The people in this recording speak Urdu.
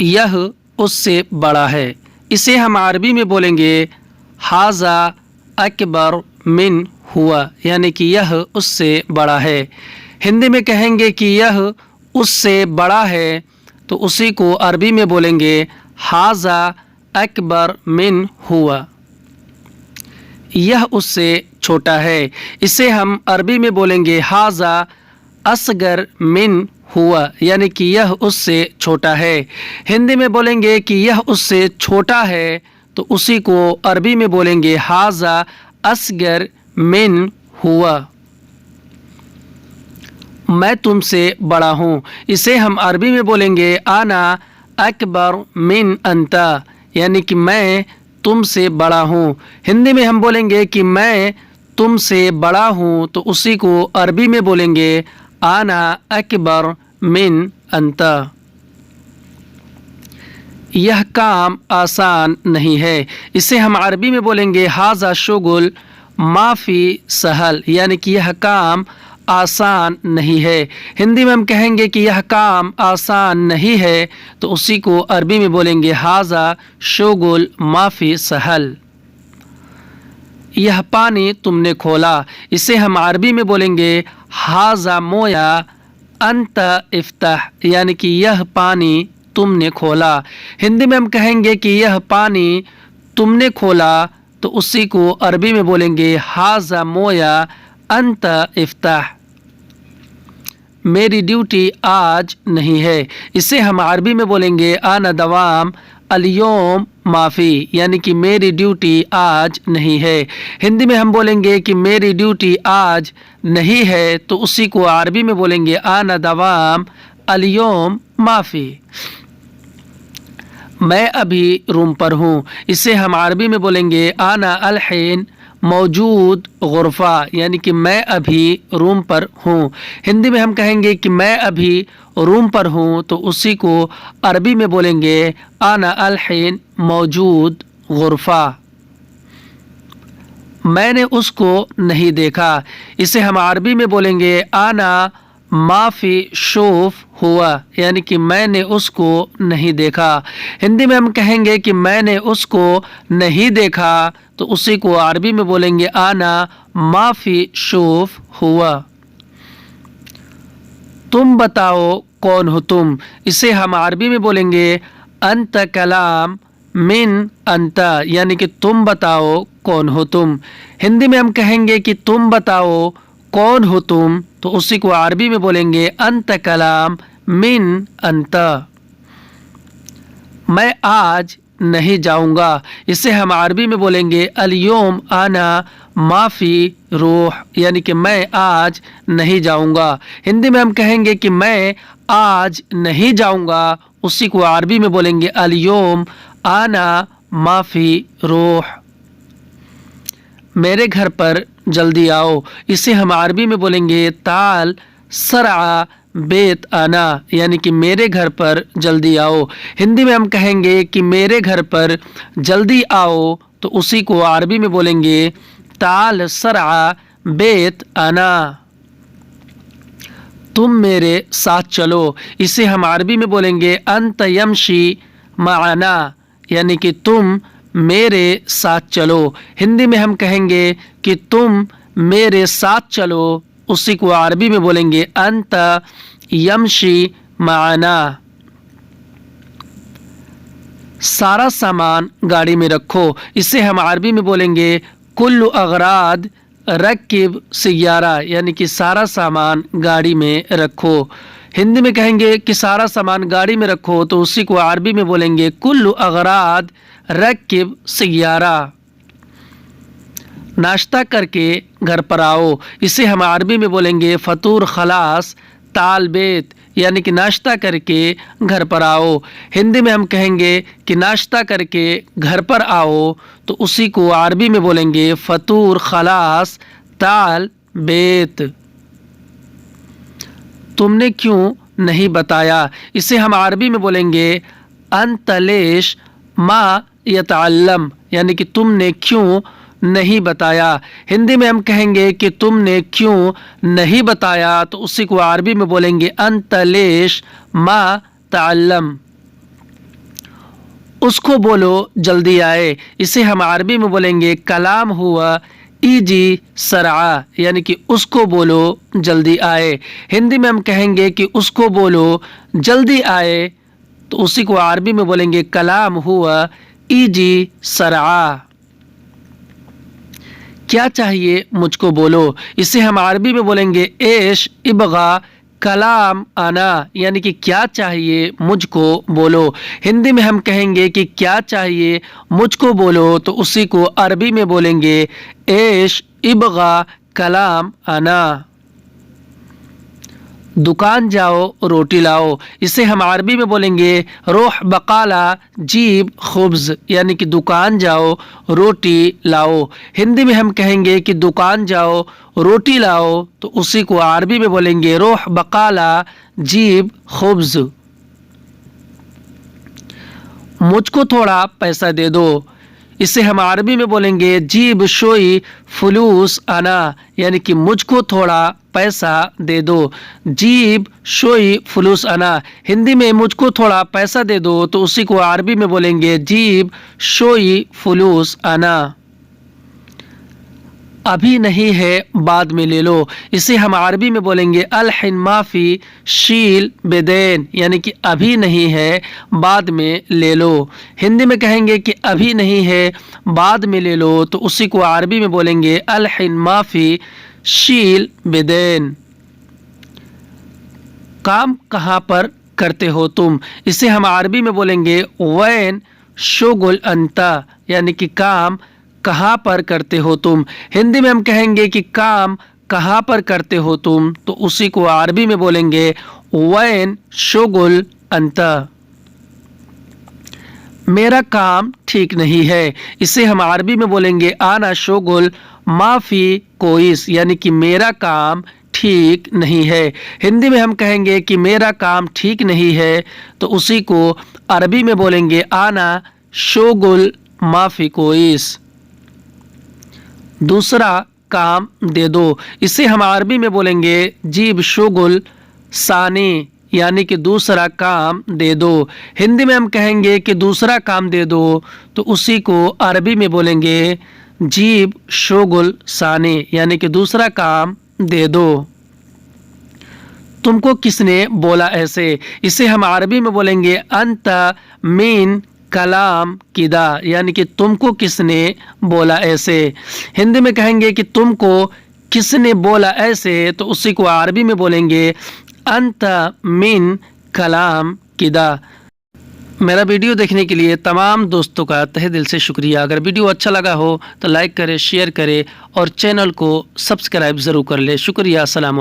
یہ اس سے بڑا ہے، اسے ہم عربی میں بولیں گے ھذا اکبر من ہوا، یعنی کہ یہ اس سے بڑا ہے۔ ہندی میں کہیں گے کہ یہ اس سے بڑا ہے تو اسی کو عربی میں بولیں گے ھذا اکبر من ہوا۔ یہ اس سے چھوٹا ہے، اسے ہم عربی میں بولیں گے ھذا اصغر من ہوا، یعنی کہ یہ اس سے چھوٹا ہے۔ ہندی میں بولیں گے کہ یہ اس سے چھوٹا ہے تو اسی کو عربی میں بولیں گے ھذا اصغر من ہوا۔ میں تم سے بڑا ہوں، اسے ہم عربی میں بولیں گے انا اکبر من انت، یعنی کہ میں تم سے بڑا ہوں۔ ہندی میں ہم بولیں گے کہ میں تم سے بڑا ہوں تو اسی کو عربی میں بولیں گے انا اکبر من انت۔ یہ کام آسان نہیں ہے، اسے ہم عربی میں بولیں گے ھذا شغل ما فی سہل، یعنی کہ یہ کام آسان نہیں ہے۔ ہندی میں ہم کہیں گے کہ یہ کام آسان نہیں ہے تو اسی کو عربی میں بولیں گے ھذا شغل ما فی سہل۔ یہ پانی تم نے کھولا، اسے ہم عربی میں بولیں گے ھذا مویا انت افتح، یعنی کہ یہ پانی تم نے کھولا۔ ہندی میں ہم کہیں گے کہ یہ پانی تم نے کھولا تو اسی کو عربی میں بولیں گے ھذا مویا انت افتح۔ میری ڈیوٹی آج نہیں ہے، اسے ہم عربی میں بولیں گے انا دوام الیوم معافی، یعنی کہ میری ڈیوٹی آج نہیں ہے۔ ہندی میں ہم بولیں گے کہ میری ڈیوٹی آج نہیں ہے تو اسی کو عربی میں بولیں گے انا دوام الیوم معافی۔ میں ابھی روم پر ہوں، اسے ہم عربی میں بولیں گے انا الحین موجود غرفہ، یعنی کہ میں ابھی روم پر ہوں۔ ہندی میں ہم کہیں گے کہ میں ابھی روم پر ہوں تو اسی کو عربی میں بولیں گے انا الحین موجود غرفہ۔ میں نے اس کو نہیں دیکھا، اسے ہم عربی میں بولیں گے انا ما فی شوف ہوا، یعنی کہ میں نے اس کو نہیں دیکھا۔ ہندی میں ہم کہیں گے کہ میں نے اس کو نہیں دیکھا تو اسی کو عربی میں بولیں گے انا ما فی شوف ہوا۔ تم بتاؤ کون ہو تم، اسے ہم عربی میں بولیں گے انت کلام من انت، یعنی کہ تم بتاؤ کون ہو تم۔ ہندی میں ہم کہیں گے کہ تم بتاؤ کون ہو تم تو اسی کو عربی میں بولیں گے انت کلام من انت۔ میں آج نہیں جاؤں گا، اسے ہم عربی میں بولیں گے الیوم انا ما فی روح، یعنی کہ میں آج نہیں جاؤں گا۔ ہندی میں ہم کہیں گے کہ میں آج نہیں جاؤں گا، اسی کو عربی میں بولیں گے الیوم انا ما فی روح۔ میرے گھر پر جلدی آؤ، اسے ہم عربی میں بولیں گے تعال سرعا بیت آنا، یعنی کہ میرے گھر پر جلدی آؤ۔ ہندی میں ہم کہیں گے کہ میرے گھر پر جلدی آؤ تو اسی کو عربی میں بولیں گے تعال سرعا بیت آنا۔ تم میرے ساتھ چلو، اسے ہم عربی میں بولیں گے انت یمشی معنا، یعنی کہ تم میرے ساتھ چلو۔ ہندی میں ہم کہیں گے کہ تم میرے ساتھ چلو، اسی کو عربی میں بولیں گے انت یمشی معنا۔ سارا سامان گاڑی میں رکھو، اسے ہم عربی میں بولیں گے کل اغراض رکب سیارہ، یعنی کہ سارا سامان گاڑی میں رکھو۔ ہندی میں کہیں گے کہ سارا سامان گاڑی میں رکھو تو اسی کو عربی میں بولیں گے کل اغراض رکب سیارہ۔ ناشتہ کر کے گھر پر آؤ، اسے ہم عربی میں بولیں گے فطور خلاص تعال بیت، یعنی کہ ناشتہ کر کے گھر پر آؤ۔ ہندی میں ہم کہیں گے کہ ناشتہ کر کے گھر پر آؤ تو اسی کو عربی میں بولیں گے فطور خلاص تعال بیت۔ تم نے کیوں نہیں بتایا، اسے ہم عربی میں بولیں گے انت لیش ما یتعلم، یعنی کہ تم نے کیوں نہیں بتایا۔ ہندی میں ہم کہیں گے کہ تم نے کیوں نہیں بتایا تو اسی کو عربی میں بولیں گے انت لیش ما تعلم۔ اس کو بولو جلدی آئے، اسے ہم عربی میں بولیں گے کلام ہوا ایجی سرعا، یعنی کہ اس کو بولو جلدی آئے۔ ہندی میں ہم کہیں گے کہ اس کو بولو جلدی آئے، تو اسی کو عربی میں بولیں گے کلام ہوا ایجی سرعا۔ کیا چاہیے مجھ کو بولو، اسے ہم عربی میں بولیں گے ایش ابغا کلام انا، یعنی کہ کیا چاہیے مجھ کو بولو۔ ہندی میں ہم کہیں گے کہ کیا چاہیے مجھ کو بولو، تو اسی کو عربی میں بولیں گے ایش ابغا کلام انا۔ دکان جاؤ روٹی لاؤ، اسے ہم عربی میں بولیں گے روح بقالہ جیب خبز، یعنی کہ دکان جاؤ روٹی لاؤ۔ ہندی میں ہم کہیں گے کہ دکان جاؤ روٹی لاؤ، تو اسی کو عربی میں بولیں گے روح بقالہ جیب خبز۔ مجھ کو تھوڑا پیسہ دے دو، اسے ہم عربی میں بولیں گے جیب شوئی فلوس انا، یعنی کہ مجھ کو تھوڑا پیسہ دے دو، جیب شوئی فلوس انا۔ ہندی میں مجھ کو تھوڑا پیسہ دے دو، تو اسی کو عربی میں بولیں گے جیب شوئی فلوس انا۔ ابھی نہیں ہے بعد میں لے لو، اسے ہم عربی میں بولیں گے الحن معافی شیل بدین، یعنی کہ ابھی نہیں ہے بعد میں لے لو۔ ہندی میں کہیں گے کہ ابھی نہیں ہے بعد میں لے لو، تو اسی کو عربی میں بولیں گے الحن معافی شیل بدین۔ کام کہاں پر کرتے ہو تم، اسے ہم عربی میں بولیں گے وین شغل انتا، یعنی کہ کام کہاں پر کرتے ہو تم۔ ہندی میں ہم کہیں گے کہ کام کہاں پر کرتے ہو تم، تو اسی کو عربی میں بولیں گے وین شغل انتا۔ میرا کام ٹھیک نہیں ہے، اسے ہم عربی میں بولیں گے آنا شغل معافی کوئس، یعنی کہ میرا کام ٹھیک نہیں ہے۔ ہندی میں ہم کہیں گے کہ میرا کام ٹھیک نہیں ہے، تو اسی کو عربی میں بولیں گے آنا شغل معافی کوئس۔ دوسرا کام دے دو، اسے ہم عربی میں بولیں گے جیب شغل ثانی، یعنی کہ دوسرا کام دے دو۔ ہندی میں ہم کہیں گے کہ دوسرا کام دے دو، تو اسی کو عربی میں بولیں گے جیب شغل ثانی، یعنی کہ دوسرا کام دے دو۔ تم کو کس نے بولا ایسے، اسے ہم عربی میں بولیں گے انت مین کلام کدا، یعنی کہ تم کو کس نے بولا ایسے۔ ہندی میں کہیں گے کہ تم کو کس نے بولا ایسے، تو اسی کو عربی میں بولیں گے انت من کلام کدا۔ میرا ویڈیو دیکھنے کے لیے تمام دوستوں کا تہہ دل سے شکریہ۔ اگر ویڈیو اچھا لگا ہو تو لائک کرے، شیئر کرے اور چینل کو سبسکرائب ضرور کر لے۔ شکریہ، السلام علیکم۔